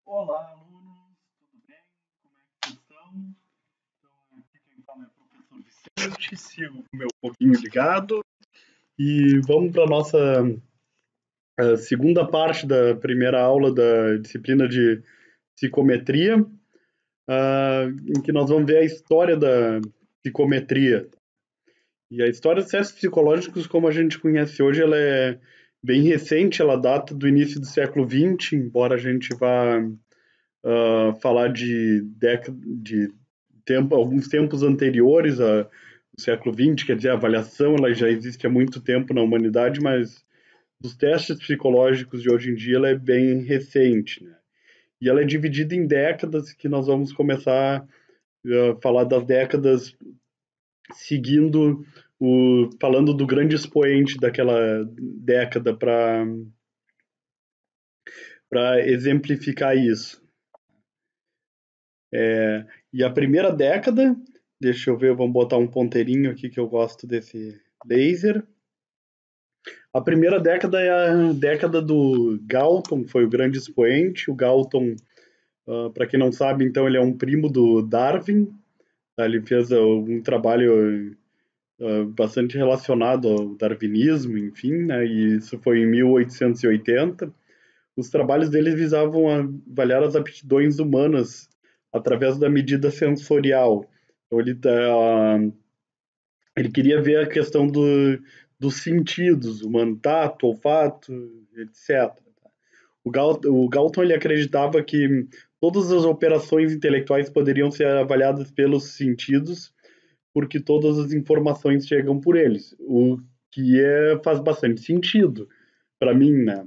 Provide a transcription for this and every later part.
Olá, alunos, tudo bem? Como é que vocês estão? Então, aqui quem fala é o professor Vicente, sigo o meu pouquinho ligado e vamos para a nossa segunda parte da primeira aula da disciplina de psicometria, em que nós vamos ver a história da psicometria. E a história dos testes psicológicos, como a gente conhece hoje, ela é bem recente, ela data do início do século XX, embora a gente vá falar de alguns tempos anteriores ao século XX, quer dizer, a avaliação ela já existe há muito tempo na humanidade, mas dos testes psicológicos de hoje em dia ela é bem recente, né? E ela é dividida em décadas, que nós vamos começar a falar das décadas seguindo falando do grande expoente daquela década para exemplificar isso. E a primeira década, deixa eu ver, vamos botar um ponteirinho aqui que eu gosto desse laser. A primeira década é a década do Galton, foi o grande expoente. O Galton, para quem não sabe, então ele é um primo do Darwin. Tá? Ele fez um trabalho bastante relacionado ao darwinismo, enfim, né? E isso foi em 1880. Os trabalhos dele visavam avaliar as aptidões humanas através da medida sensorial. Então, ele queria ver a questão dos sentidos, o tato, olfato, etc. O Galton ele acreditava que todas as operações intelectuais poderiam ser avaliadas pelos sentidos, porque todas as informações chegam por eles, o que faz bastante sentido para mim, né?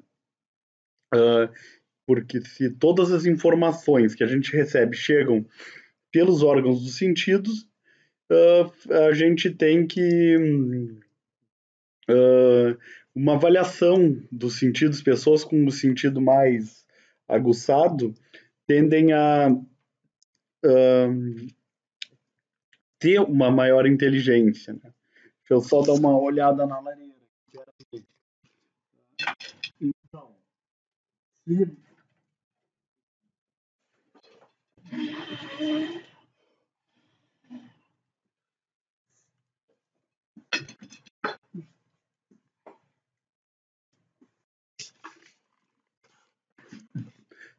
Uh, Porque se todas as informações que a gente recebe chegam pelos órgãos dos sentidos, a gente tem que uma avaliação dos sentidos, pessoas com o sentido mais aguçado tendem a ter uma maior inteligência. Né? Deixa eu só dar uma olhada na lareira. Então, se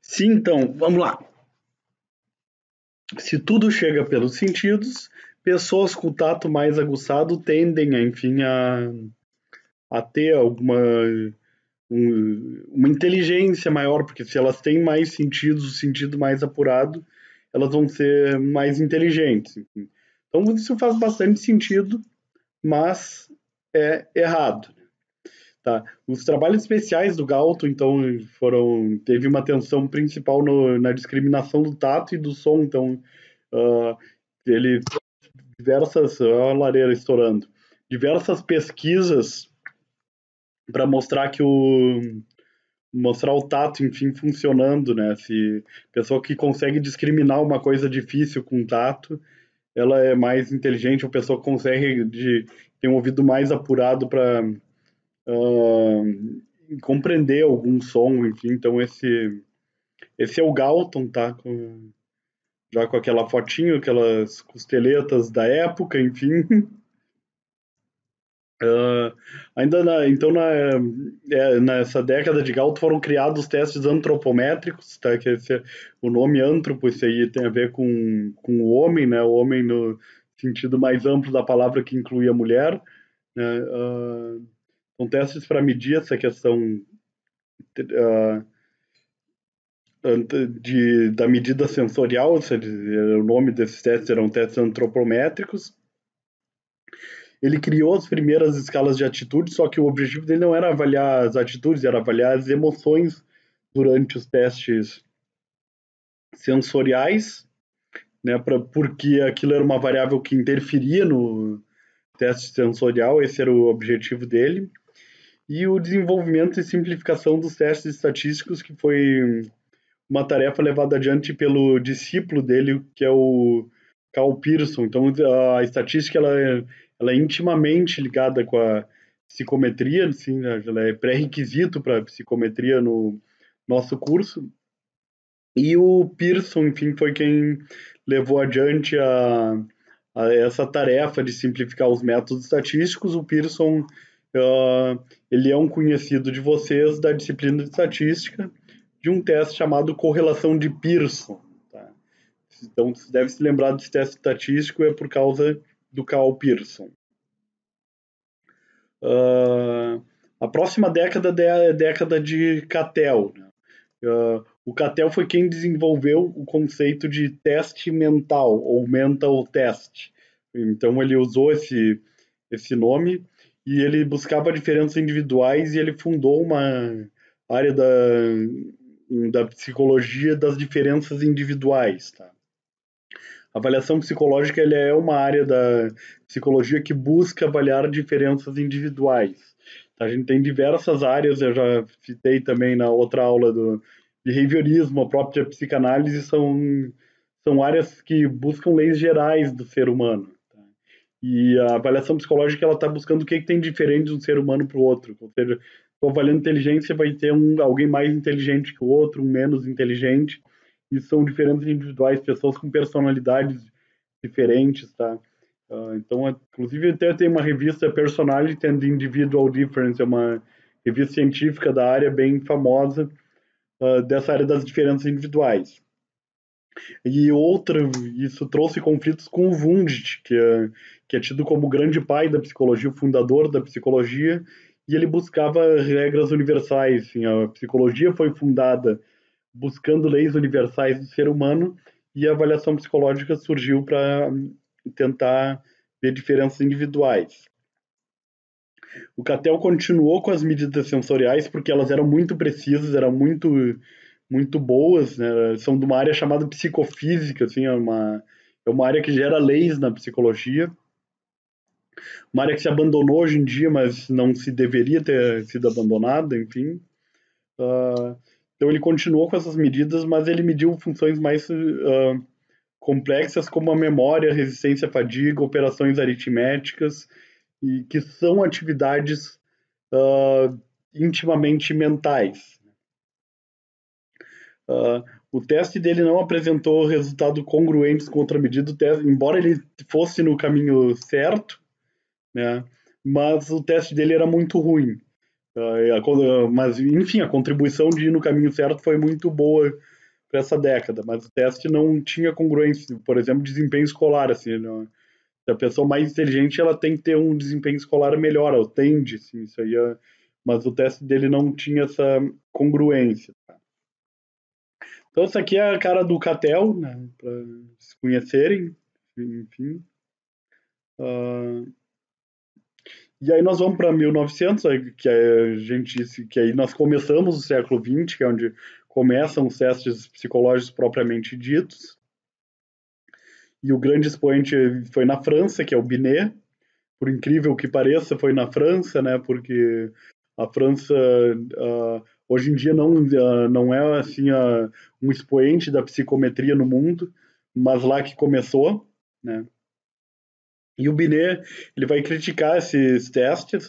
Sim, então, vamos lá. Se tudo chega pelos sentidos, pessoas com o tato mais aguçado tendem, enfim, a ter uma inteligência maior, porque se elas têm mais sentidos, o sentido mais apurado, elas vão ser mais inteligentes. Enfim. Então, isso faz bastante sentido, mas é errado. Tá. Os trabalhos especiais do Galton, então, teve uma atenção principal na discriminação do tato e do som. Então, uh, ele diversas, a lareira estourando, diversas pesquisas para mostrar o tato, enfim, funcionando, né? Se pessoa que consegue discriminar uma coisa difícil com tato, ela é mais inteligente, ou pessoa que consegue ter um ouvido mais apurado para compreender algum som, enfim. Então esse é o Galton, tá? Já com aquela fotinho, aquelas costeletas da época, enfim. Ainda nessa década de Galton foram criados testes antropométricos, tá? O nome antropo, isso aí tem a ver com o homem, né? O homem no sentido mais amplo da palavra que inclui a mulher, né? São testes para medir essa questão uh, da medida sensorial, o nome desses testes eram testes antropométricos. Ele criou as primeiras escalas de atitude, só que o objetivo dele não era avaliar as atitudes, era avaliar as emoções durante os testes sensoriais, né, porque aquilo era uma variável que interferia no teste sensorial, esse era o objetivo dele. E o desenvolvimento e simplificação dos testes estatísticos, que foi uma tarefa levada adiante pelo discípulo dele, que é o Carl Pearson. Então, a estatística ela é intimamente ligada com a psicometria, assim, ela é pré-requisito para a psicometria no nosso curso. E o Pearson, enfim, foi quem levou adiante a essa tarefa de simplificar os métodos estatísticos. O Pearson, ele é um conhecido de vocês da disciplina de estatística, de um teste chamado correlação de Pearson. Tá? Então, você deve se lembrar desse teste estatístico, é por causa do Carl Pearson. A próxima década é a década de Cattell. Né? O Cattell foi quem desenvolveu o conceito de teste mental, ou mental test. Então ele usou esse nome e ele buscava diferenças individuais e ele fundou uma área da psicologia das diferenças individuais. Tá? A avaliação psicológica ele é uma área da psicologia que busca avaliar diferenças individuais. A gente tem diversas áreas, eu já citei também na outra aula do behaviorismo, a própria psicanálise, são áreas que buscam leis gerais do ser humano. Tá? E a avaliação psicológica ela está buscando o que, que tem diferente de um ser humano para o outro. Ou seja, estou avaliando inteligência, vai ter alguém mais inteligente que o outro, um menos inteligente, e são diferentes individuais, pessoas com personalidades diferentes, tá? Então, inclusive, até tem uma revista Personality and Individual Difference, é uma revista científica da área bem famosa, dessa área das diferenças individuais. E outra, isso trouxe conflitos com o Wundt, que é tido como o grande pai da psicologia, o fundador da psicologia, e ele buscava regras universais. Assim, a psicologia foi fundada buscando leis universais do ser humano e a avaliação psicológica surgiu para tentar ver diferenças individuais. O Cattell continuou com as medidas sensoriais porque elas eram muito precisas, eram muito boas, né? São de uma área chamada psicofísica, assim, é uma área que gera leis na psicologia, uma área que se abandonou hoje em dia, mas não se deveria ter sido abandonada, enfim. Então ele continuou com essas medidas, mas ele mediu funções mais complexas como a memória, resistência à fadiga, operações aritméticas, e que são atividades intimamente mentais. O teste dele não apresentou resultados congruentes com outra medida, embora ele fosse no caminho certo, né? Mas o teste dele era muito ruim. Mas, enfim, a contribuição de ir no caminho certo foi muito boa para essa década, mas o teste não tinha congruência, por exemplo, desempenho escolar, assim, né? A pessoa mais inteligente ela tem que ter um desempenho escolar melhor, ou tende, assim, isso aí mas o teste dele não tinha essa congruência. Então, isso aqui é a cara do Cattell, né, para se conhecerem, enfim. E aí nós vamos para 1900, que a gente disse que aí nós começamos o século XX, que é onde começam os testes psicológicos propriamente ditos. E o grande expoente foi na França, que é o Binet. Por incrível que pareça, foi na França, né? Porque a França hoje em dia não é assim um expoente da psicometria no mundo, mas lá que começou, né? E o Binet ele vai criticar esses testes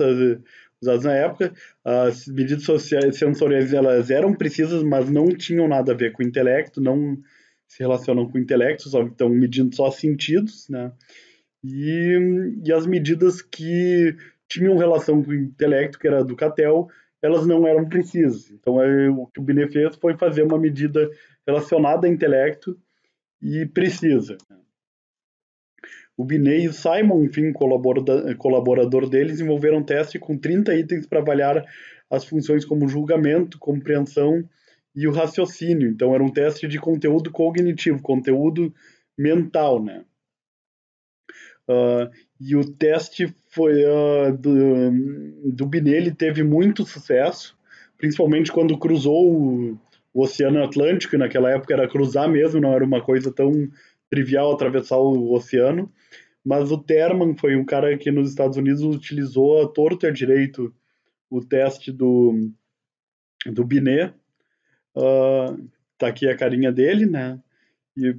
usados na época. As medidas sensoriais elas eram precisas, mas não tinham nada a ver com o intelecto, não se relacionam com o intelecto, só estão medindo só sentidos, né? E as medidas que tinham relação com o intelecto, que era do Cattell, elas não eram precisas. Então, o que o Binet fez foi fazer uma medida relacionada a intelecto e precisa. O Binet e o Simon, enfim, colaborador deles, desenvolveram um teste com 30 itens para avaliar as funções como julgamento, compreensão e o raciocínio. Então, era um teste de conteúdo cognitivo, conteúdo mental, né? E o teste foi do Binet, ele teve muito sucesso, principalmente quando cruzou o Oceano Atlântico, e naquela época era cruzar mesmo, não era uma coisa tão trivial atravessar o oceano. Mas o Terman foi um cara que nos Estados Unidos utilizou a torto e a direito o teste do Binet. Tá aqui a carinha dele, né? E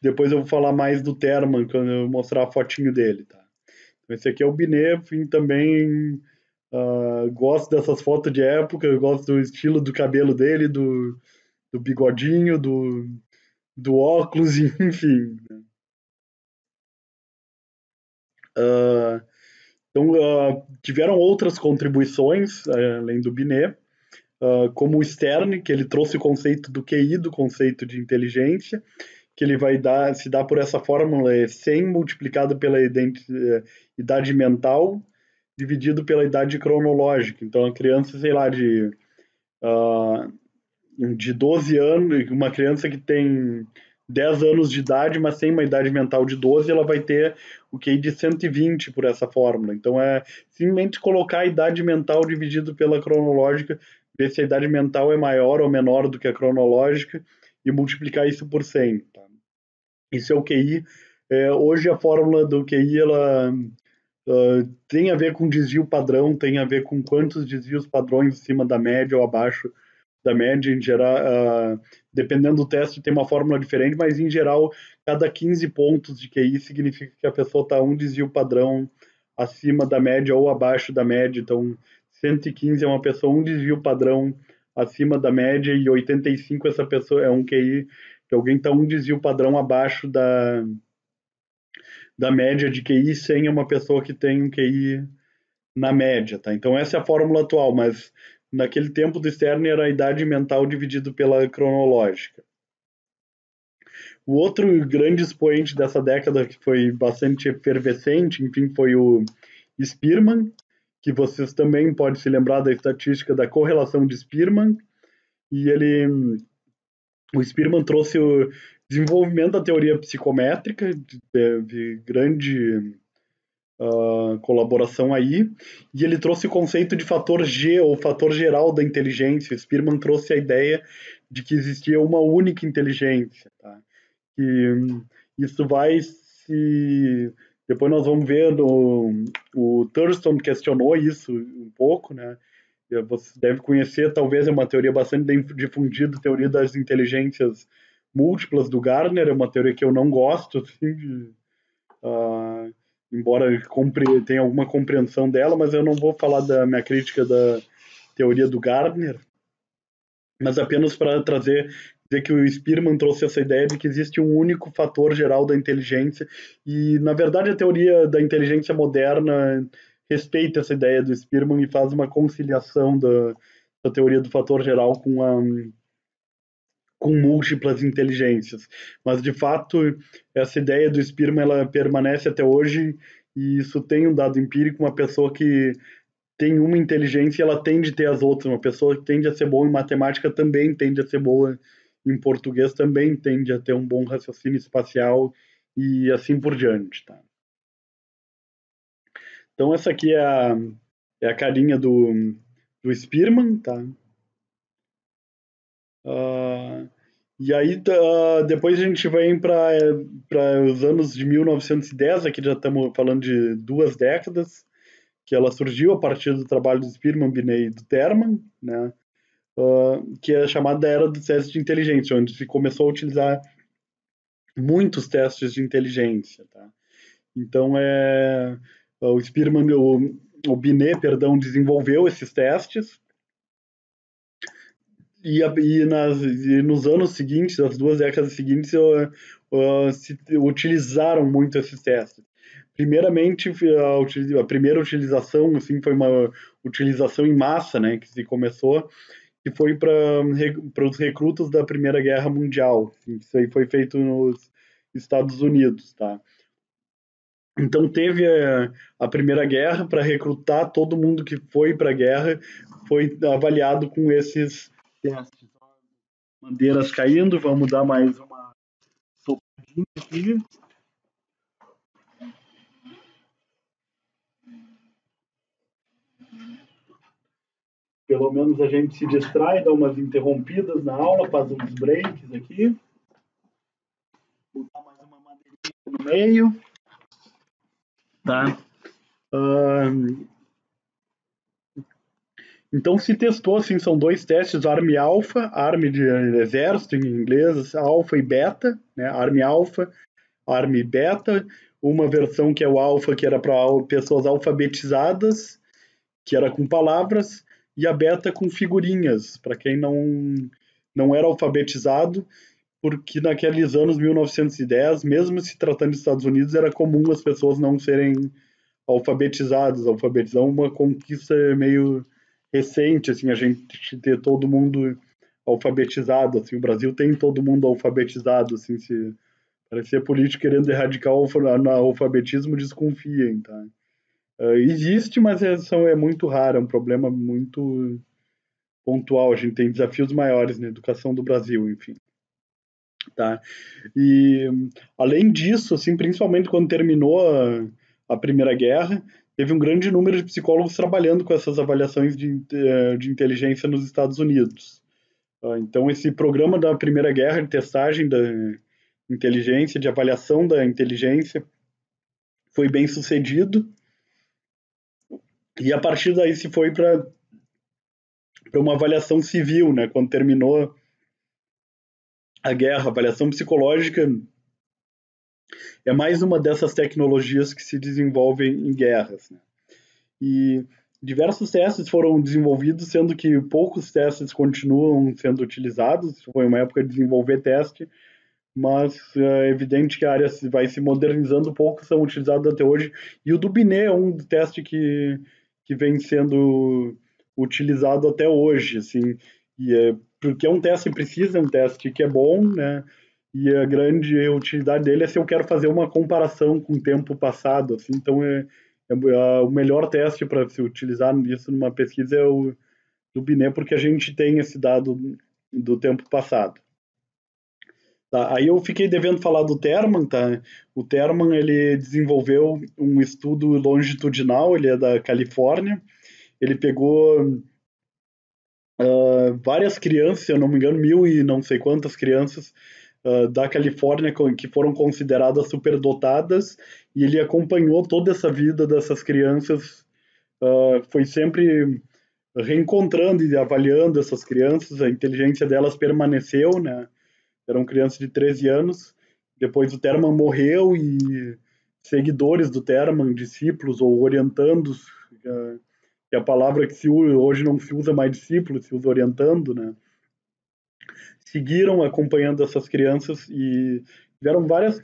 depois eu vou falar mais do Terman quando eu mostrar a fotinho dele, tá? Então, esse aqui é o Binet, enfim, também Gosto dessas fotos de época, eu gosto do estilo do cabelo dele, do bigodinho, do óculos, enfim. Uh, então, tiveram outras contribuições, além do Binet, como o Stern, que ele trouxe o conceito do QI, do conceito de inteligência, que ele vai se dá por essa fórmula 100 multiplicado pela idade mental, dividido pela idade cronológica. Então, a criança, sei lá, uh, de 12 anos, uma criança que tem 10 anos de idade, mas tem uma idade mental de 12, ela vai ter o QI de 120 por essa fórmula. Então, é simplesmente colocar a idade mental dividido pela cronológica, ver se a idade mental é maior ou menor do que a cronológica e multiplicar isso por 100. Tá? Isso é o QI. Hoje, a fórmula do QI, ela tem a ver com desvio padrão, tem a ver com quantos desvios padrões acima da média ou abaixo da média. Em geral, dependendo do teste, tem uma fórmula diferente, mas em geral, cada 15 pontos de QI significa que a pessoa está um desvio padrão acima da média ou abaixo da média. Então, 115 é uma pessoa um desvio padrão acima da média e 85 essa pessoa é um QI, que alguém está um desvio padrão abaixo da média de QI, 100 é uma pessoa que tem um QI na média, tá? Então essa é a fórmula atual, mas naquele tempo do Stern era a idade mental dividido pela cronológica. O outro grande expoente dessa década que foi bastante efervescente, enfim, foi o Spearman, que vocês também podem se lembrar da estatística da correlação de Spearman, e o Spearman trouxe o desenvolvimento da teoria psicométrica, de grande colaboração aí, e ele trouxe o conceito de fator G, ou fator geral da inteligência. O Spearman trouxe a ideia de que existia uma única inteligência. Tá? E isso vai se... Depois nós vamos ver, o Thurston questionou isso um pouco, né? Você deve conhecer, talvez é uma teoria bastante difundida, a teoria das inteligências múltiplas do Gardner, é uma teoria que eu não gosto, assim, embora tenha alguma compreensão dela, mas eu não vou falar da minha crítica da teoria do Gardner, mas apenas para dizer que o Spearman trouxe essa ideia de que existe um único fator geral da inteligência, e na verdade a teoria da inteligência moderna respeita essa ideia do Spearman e faz uma conciliação da teoria do fator geral com múltiplas inteligências. Mas, de fato, essa ideia do Spearman ela permanece até hoje, e isso tem um dado empírico. Uma pessoa que tem uma inteligência, ela tende a ter as outras. Uma pessoa que tende a ser boa em matemática também tende a ser boa em português, também tende a ter um bom raciocínio espacial e assim por diante. Tá? Então, essa aqui é a carinha do Spearman. Tá? E aí, depois a gente vem para os anos de 1910, aqui já estamos falando de 2 décadas, que ela surgiu a partir do trabalho do Spearman, Binet e do Terman, né? Que é chamada Era dos Testes de Inteligência, onde se começou a utilizar muitos testes de inteligência. Tá? Então, o Spearman, o Binet, perdão, desenvolveu esses testes, e nos anos seguintes, as 2 décadas seguintes, se utilizaram muito esses testes. Primeiramente, a primeira utilização assim, foi uma utilização em massa, né, que se começou, que foi para os recrutas da Primeira Guerra Mundial. Isso aí foi feito nos Estados Unidos. Tá? Então teve a Primeira Guerra, para recrutar todo mundo que foi para a guerra, foi avaliado com esses testes. Bandeiras caindo, vamos dar mais uma sopradinha aqui. Pelo menos a gente se distrai, dá umas interrompidas na aula, faz uns breaks aqui. Vou botar mais uma madeirinha no meio. Tá? Então se testou, assim, são 2 testes, ARM alpha, ARM de exército em inglês, alpha e beta, né? ARM alpha, ARM beta, uma versão que é o alpha, que era para pessoas alfabetizadas, que era com palavras, e a beta com figurinhas, para quem não era alfabetizado, porque naqueles anos 1910, mesmo se tratando dos Estados Unidos, era comum as pessoas não serem alfabetizadas. A alfabetização é uma conquista meio recente, assim, a gente ter todo mundo alfabetizado, assim, o Brasil tem todo mundo alfabetizado, assim, se parecer político querendo erradicar o alfabetismo, desconfiem, tá? Existe, mas é muito raro, é um problema muito pontual, a gente tem desafios maiores na educação do Brasil, enfim. Tá? E além disso, assim, principalmente quando terminou a Primeira Guerra, teve um grande número de psicólogos trabalhando com essas avaliações de inteligência nos Estados Unidos. Então, esse programa da Primeira Guerra de testagem da inteligência, de avaliação da inteligência, foi bem sucedido. E a partir daí se foi para uma avaliação civil, né? Quando terminou a guerra, a avaliação psicológica é mais uma dessas tecnologias que se desenvolvem em guerras, né? E diversos testes foram desenvolvidos, sendo que poucos testes continuam sendo utilizados. Foi uma época de desenvolver teste, mas é evidente que a área vai se modernizando, poucos são utilizados até hoje. E o do Binet é um teste que vem sendo utilizado até hoje, assim, porque é um teste precisa, é um teste que é bom, né? E a grande utilidade dele é se eu quero fazer uma comparação com o tempo passado, assim, então o melhor teste para se utilizar isso numa pesquisa é o do Binet, porque a gente tem esse dado do tempo passado. Tá, aí eu fiquei devendo falar do Terman, tá? O Terman, ele desenvolveu um estudo longitudinal, ele é da Califórnia, ele pegou várias crianças, se eu não me engano, 1.000 e não sei quantas crianças da Califórnia que foram consideradas superdotadas, e ele acompanhou toda essa vida dessas crianças, foi sempre reencontrando e avaliando essas crianças, a inteligência delas permaneceu, né? Eram crianças de 13 anos, depois o Terman morreu e seguidores do Terman, discípulos ou orientandos, que é a palavra que hoje não se usa mais discípulo, se usa orientando, né? Seguiram acompanhando essas crianças e tiveram várias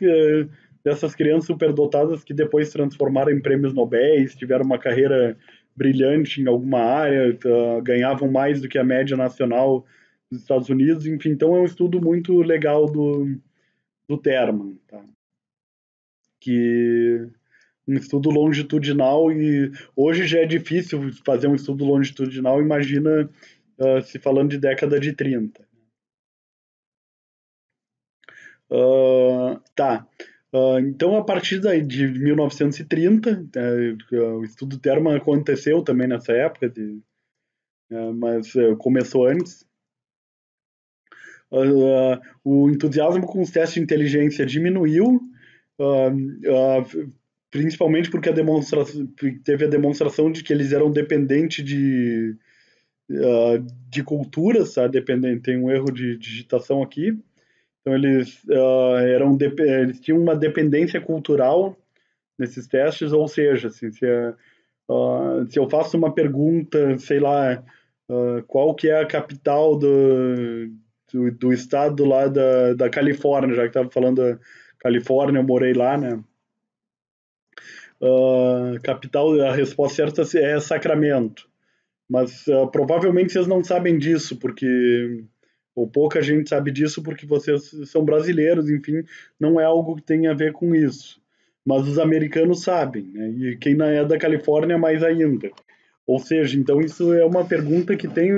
dessas crianças superdotadas que depois se transformaram em prêmios Nobel, tiveram uma carreira brilhante em alguma área, ganhavam mais do que a média nacional dos Estados Unidos, enfim, então é um estudo muito legal do Terman, tá? Que um estudo longitudinal, e hoje já é difícil fazer um estudo longitudinal, imagina se falando de década de 30. Tá. Então, a partir de 1930, o estudo Terman aconteceu também nessa época, mas começou antes. O entusiasmo com os testes de inteligência diminuiu, principalmente porque teve a demonstração de que eles eram dependentes de culturas, tá? Tem um erro de digitação aqui. Então eles tinham uma dependência cultural nesses testes, ou seja, assim, se eu faço uma pergunta, sei lá, qual que é a capital do estado lá da Califórnia, já que estava falando da Califórnia, eu morei lá, né? Capital, a resposta certa é Sacramento. Mas provavelmente vocês não sabem disso, porque ou pouca gente sabe disso porque vocês são brasileiros, enfim, não é algo que tem a ver com isso. Mas os americanos sabem, né? E quem não é da Califórnia, mais ainda. Ou seja, então isso é uma pergunta que tem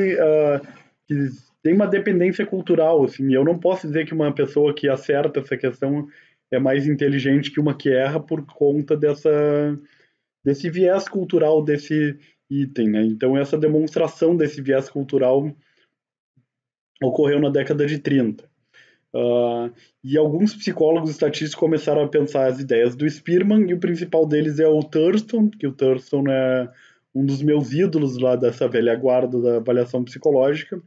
uma dependência cultural, assim. Eu não posso dizer que uma pessoa que acerta essa questão é mais inteligente que uma que erra por conta desse viés cultural desse item, né? Então essa demonstração desse viés cultural ocorreu na década de 30. E alguns psicólogos estatísticos começaram a pensar as ideias do Spearman, e o principal deles é o Thurston, que o Thurston é um dos meus ídolos lá dessa velha guarda da avaliação psicológica.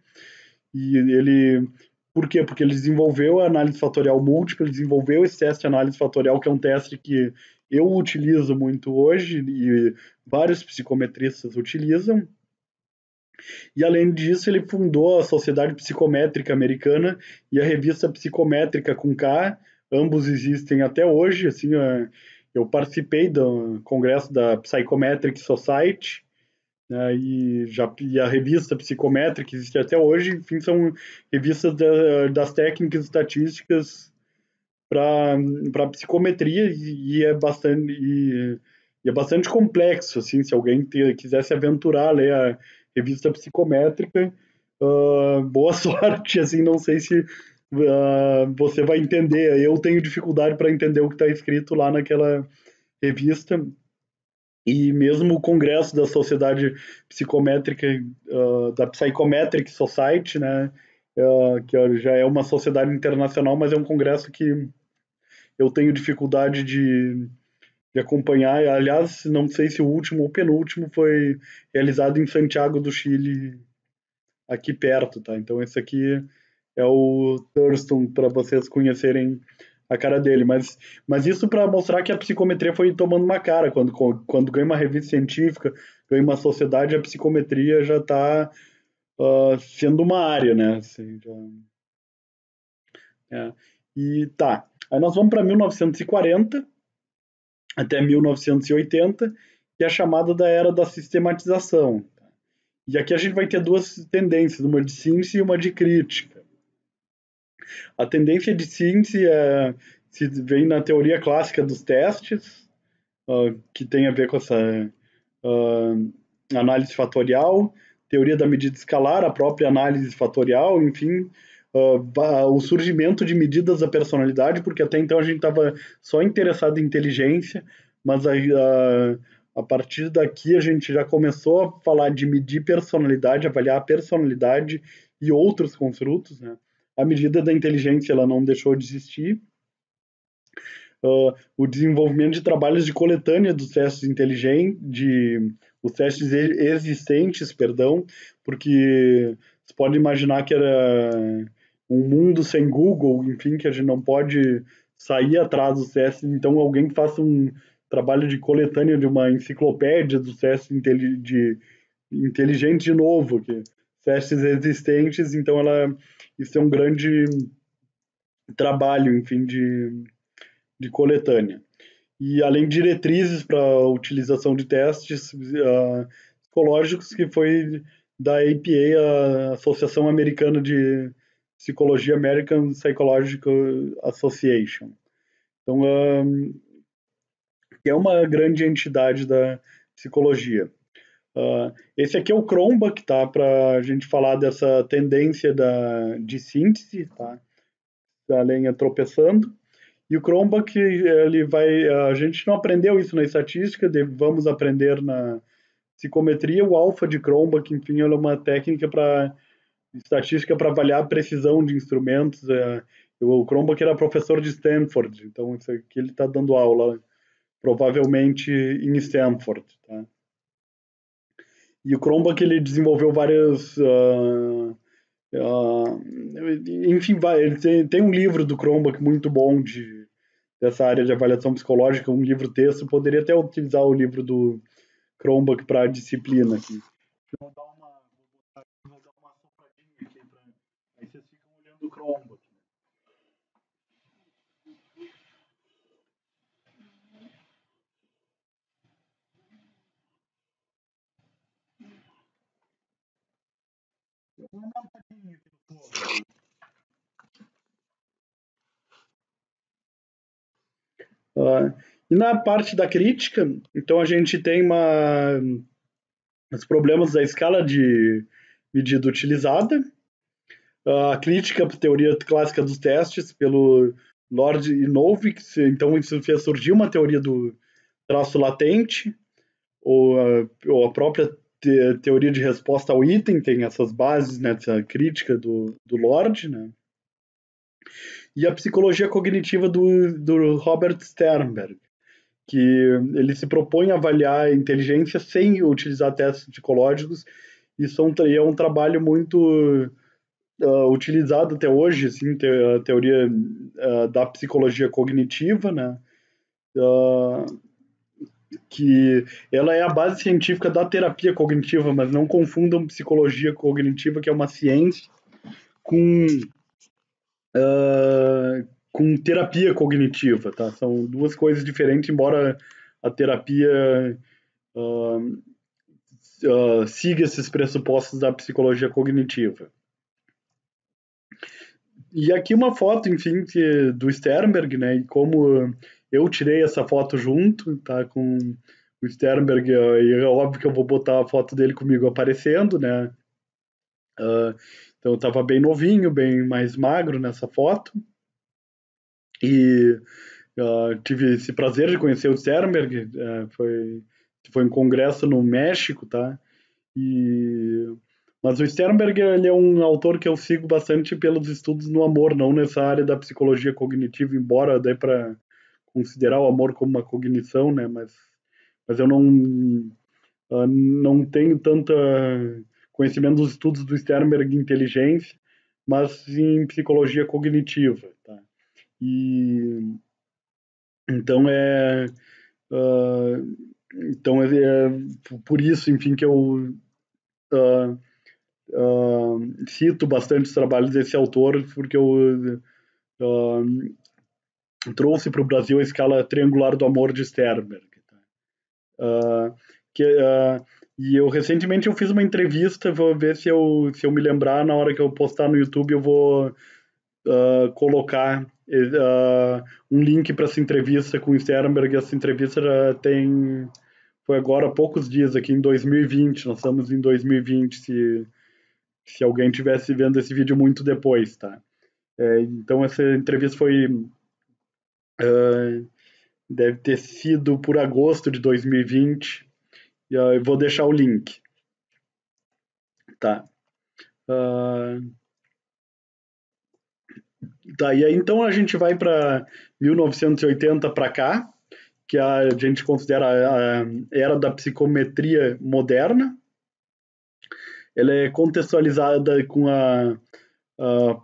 E ele... Por quê? Porque ele desenvolveu a análise fatorial múltipla, ele desenvolveu esse teste de análise fatorial, que é um teste que eu utilizo muito hoje e vários psicometristas utilizam. E além disso, ele fundou a Sociedade Psicométrica Americana e a Revista Psicométrica com K. Ambos existem até hoje. Assim, eu participei do congresso da Psychometric Society, né, e a revista Psicométrica existe até hoje. Enfim, são revistas das técnicas estatísticas para psicometria e é bastante complexo, assim, se alguém quiser se aventurar a ler a revista psicométrica, boa sorte, assim, não sei se você vai entender. Eu tenho dificuldade para entender o que está escrito lá naquela revista, e mesmo o congresso da Sociedade Psicométrica, da Psychometric Society, né, que já é uma sociedade internacional, mas é um congresso que eu tenho dificuldade de acompanhar. Aliás, não sei se o último ou penúltimo foi realizado em Santiago do Chile, aqui perto, tá? Então esse aqui é o Thurston, para vocês conhecerem a cara dele. Mas isso para mostrar que a psicometria foi tomando uma cara. Quando ganha uma revista científica, ganha uma sociedade, a psicometria já está sendo uma área, né? Assim, é. E tá. Aí nós vamos para 1940 até 1980, que é a chamada da era da sistematização. E aqui a gente vai ter duas tendências, uma de síntese e uma de crítica. A tendência de síntese se vem na teoria clássica dos testes, que tem a ver com essa análise fatorial, teoria da medida escalar, a própria análise fatorial, enfim, o surgimento de medidas da personalidade, porque até então a gente estava só interessado em inteligência, mas a partir daqui a gente já começou a falar de medir personalidade, avaliar a personalidade e outros construtos, né? A medida da inteligência ela não deixou de existir. O desenvolvimento de trabalhos de coletânea dos testes inteligentes, os testes existentes, perdão, porque você pode imaginar que era um mundo sem Google, enfim, que a gente não pode sair atrás dos testes. Então, alguém que faça um trabalho de coletânea de uma enciclopédia dos testes inteligentes de novo, que testes existentes, então isso é um grande trabalho, enfim, de coletânea. E além de diretrizes para a utilização de testes psicológicos, que foi da APA, a Associação Americana de Psicologia, American Psychological Association. Então, é uma grande entidade da psicologia. Esse aqui é o Cronbach, tá? Para a gente falar dessa tendência de síntese, tá? Da lenha tropeçando. E o Cronbach, a gente não aprendeu isso na estatística, vamos aprender na psicometria. O alfa de Cronbach, enfim, ela é uma técnica para estatística para avaliar a precisão de instrumentos. O Cronbach era professor de Stanford, então isso aqui ele está dando aula, provavelmente em Stanford, tá? E o Cronbach ele desenvolveu várias enfim, ele tem um livro do Cronbach muito bom dessa área de avaliação psicológica, um livro-texto. Poderia até utilizar o livro do Cronbach para a disciplina aqui. Vou dar uma sopradinha aqui, aí vocês ficam olhando o Cronbach. Uma montadinha aqui no fogo. E na parte da crítica, então a gente tem os problemas da escala de medida utilizada, a crítica à teoria clássica dos testes pelo Lord e Novick, então isso fez surgir uma teoria do traço latente, ou a própria teoria de resposta ao item, tem essas bases nessa crítica do Lord, né? E a psicologia cognitiva do Robert Sternberg, que ele se propõe a avaliar a inteligência sem utilizar testes psicológicos, e é um trabalho muito utilizado até hoje, assim, a teoria da psicologia cognitiva, né? que ela é a base científica da terapia cognitiva, mas não confundam psicologia cognitiva, que é uma ciência, com, com terapia cognitiva, tá? São duas coisas diferentes, embora a terapia siga esses pressupostos da psicologia cognitiva. E aqui uma foto, enfim, do Sternberg, né? E como eu tirei essa foto junto, tá? Com o Sternberg, e é óbvio que eu vou botar a foto dele comigo aparecendo, né? Então eu estava bem novinho, bem mais magro nessa foto. E tive esse prazer de conhecer o Sternberg, foi um congresso no México, tá? Mas o Sternberg, ele é um autor que eu sigo bastante pelos estudos no amor, não nessa área da psicologia cognitiva, embora dê para considerar o amor como uma cognição, né? Mas eu não tenho tanto conhecimento dos estudos do Sternberg em inteligência, mas em psicologia cognitiva, tá? E então então é por isso, enfim, que eu cito bastante os trabalhos desse autor, porque eu trouxe para o Brasil a escala triangular do amor de Sternberg. Tá? E eu recentemente eu fiz uma entrevista, vou ver se eu me lembrar, na hora que eu postar no YouTube eu vou colocar um link para essa entrevista com o Sternberg. Essa entrevista já foi agora há poucos dias, aqui em 2020, nós estamos em 2020, se alguém tivesse vendo esse vídeo muito depois, tá? Então essa entrevista deve ter sido por agosto de 2020, e eu vou deixar o link, tá? E aí então a gente vai para 1980 para cá, que a gente considera a era da psicometria moderna. Ela é contextualizada com a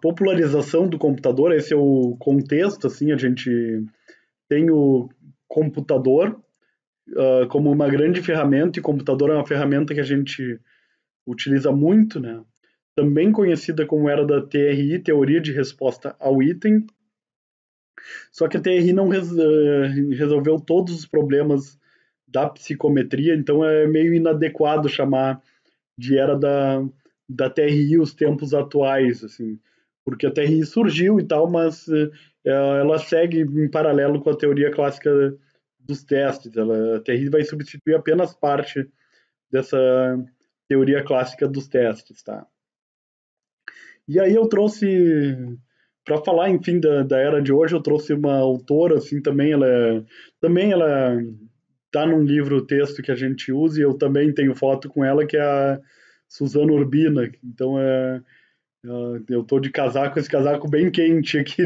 popularização do computador. Esse é o contexto, assim, a gente tem o computador como uma grande ferramenta, e o computador é uma ferramenta que a gente utiliza muito, né? Também conhecida como era da TRI, Teoria de Resposta ao Item. Só que a TRI não resolveu todos os problemas da psicometria, então é meio inadequado chamar de era da TRI os tempos atuais, assim, porque a TRI surgiu e tal, mas ela segue em paralelo com a teoria clássica dos testes. A TRI vai substituir apenas parte dessa teoria clássica dos testes, tá? E aí eu trouxe, para falar, enfim, da era de hoje, eu trouxe uma autora, assim, também ela tá num livro texto que a gente usa, e eu também tenho foto com ela, que é a Suzana Urbina. Então eu tô de casaco, esse casaco bem quente aqui.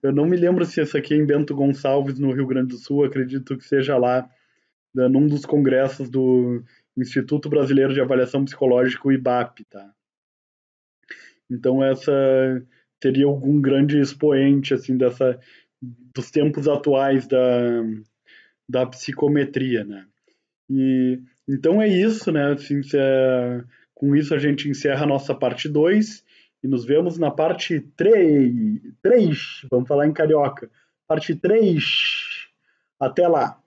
Eu não me lembro se esse aqui é em Bento Gonçalves, no Rio Grande do Sul, acredito que seja lá, num dos congressos do Instituto Brasileiro de Avaliação Psicológica, o IBAP, tá? Então essa seria algum grande expoente, assim, dos tempos atuais da psicometria, né? E então é isso, né? Assim, com isso a gente encerra a nossa parte 2 e nos vemos na parte 3. Vamos falar em carioca. Parte 3. Até lá.